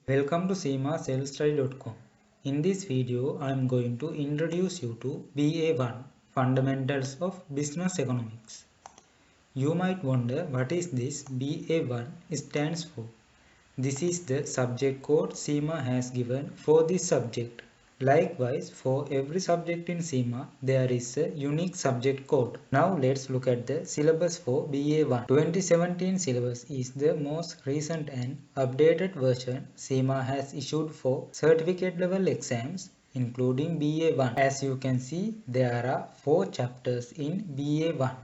Welcome to cimaselfstudy.com. In this video, I am going to introduce you to BA1 Fundamentals of Business Economics. You might wonder what is this BA1 stands for. This is the subject code CIMA has given for this subject. Likewise, for every subject in CIMA, there is a unique subject code. Now let's look at the syllabus for BA1. 2017 syllabus is the most recent and updated version CIMA has issued for certificate level exams including BA1. As you can see, there are 4 chapters in BA1.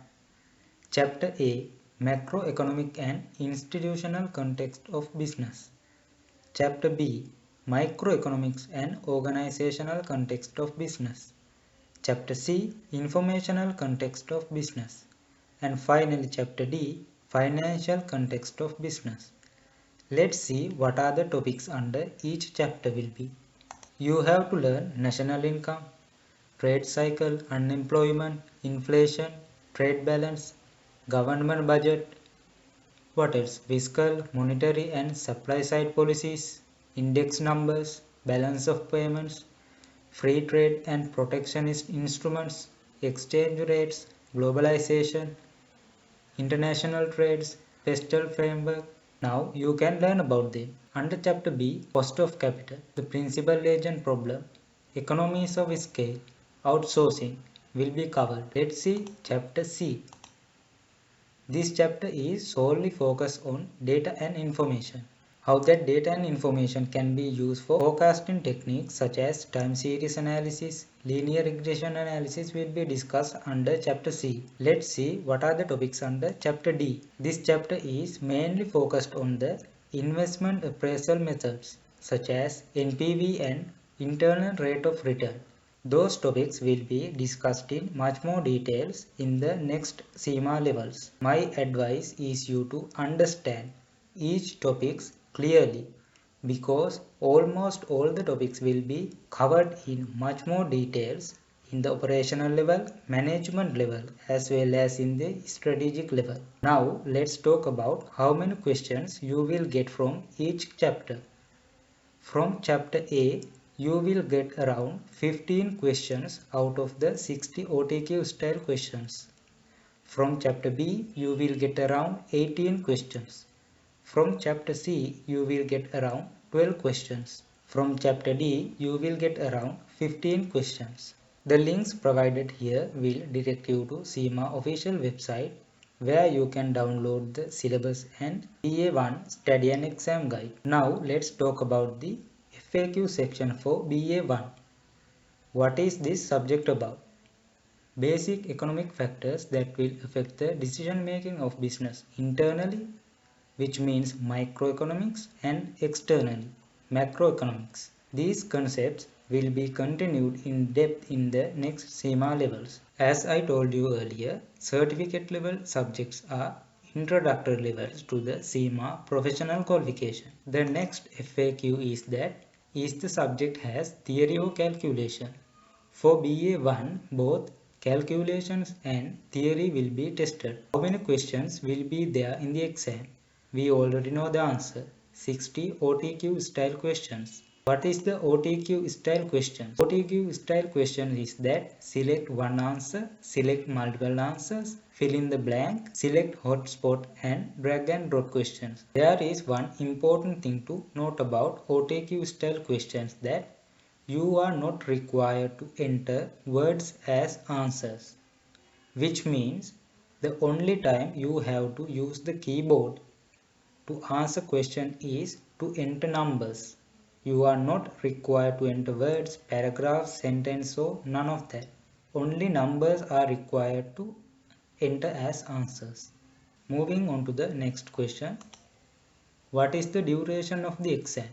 Chapter A, Macroeconomic and Institutional Context of Business. Chapter B, Microeconomics and Organizational Context of Business. Chapter C, Informational Context of Business. And finally Chapter D, Financial Context of Business. Let's see what are the topics under each chapter will be. You have to learn national income, trade cycle, unemployment, inflation, trade balance, government budget, what else? Fiscal, monetary and supply side policies, index numbers, balance of payments, free trade and protectionist instruments, exchange rates, globalization, international trades, fiscal framework. Now you can learn about them. Under chapter B, cost of capital, the principal agent problem, economies of scale, outsourcing will be covered. Let's see chapter C. This chapter is solely focused on data and information. How that data and information can be used for forecasting techniques such as time series analysis, linear regression analysis will be discussed under chapter C. Let's see what are the topics under chapter D. This chapter is mainly focused on the investment appraisal methods such as NPV and internal rate of return. Those topics will be discussed in much more details in the next CIMA levels. My advice is you to understand each topics clearly because almost all the topics will be covered in much more details in the operational level, management level as well as in the strategic level. Now let's talk about how many questions you will get from each chapter. From chapter A, you will get around 15 questions out of the 60 OTQ style questions. From chapter B, you will get around 18 questions. From chapter C, you will get around 12 questions. From chapter D, you will get around 15 questions. The links provided here will direct you to CIMA official website where you can download the syllabus and BA1 study and exam guide. Now let's talk about the FAQ section for BA1. What is this subject about? Basic economic factors that will affect the decision making of business internally, which means microeconomics, and externally, macroeconomics. These concepts will be continued in depth in the next CIMA levels. As I told you earlier, certificate level subjects are introductory levels to the CIMA professional qualification. The next FAQ is that the subject has theory or calculation. For BA1, both calculations and theory will be tested. How many questions will be there in the exam? We already know the answer. 60 OTQ style questions. What is the OTQ style question? OTQ style question is that select one answer, select multiple answers, fill in the blank, select hotspot and drag and drop questions. There is one important thing to note about OTQ style questions that you are not required to enter words as answers, which means the only time you have to use the keyboard to answer question is to enter numbers. You are not required to enter words, paragraphs, sentence or none of that. Only numbers are required to enter as answers. Moving on to the next question. What is the duration of the exam?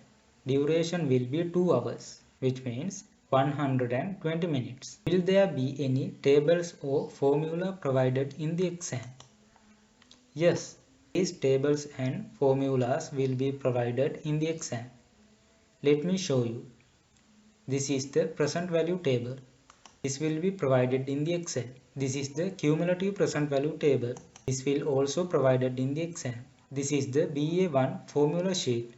Duration will be 2 hours, which means 120 minutes. Will there be any tables or formula provided in the exam? Yes, these tables and formulas will be provided in the exam. Let me show you. This is the present value table. This will be provided in the exam. This is the cumulative present value table. This will also provided in the exam. This is the BA1 formula sheet.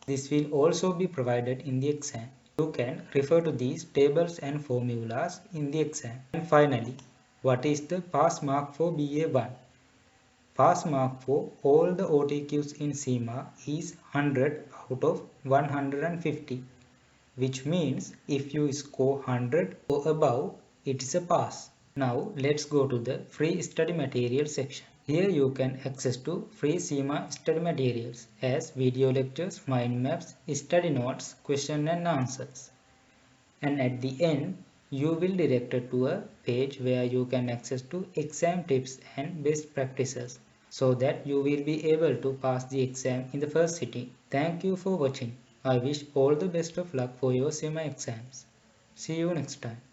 This will also be provided in the exam. You can refer to these tables and formulas in the exam. And finally, what is the pass mark for BA1? Pass mark for all the OTQs in CIMA is 100 out of 150, which means if you score 100 or above, it is a pass. Now let's go to the free study material section. Here you can access to free CIMA study materials as video lectures, mind maps, study notes, question and answers. And at the end, you will be directed to a page where you can access to exam tips and best practices so that you will be able to pass the exam in the first sitting. Thank you for watching. I wish all the best of luck for your CIMA exams. See you next time.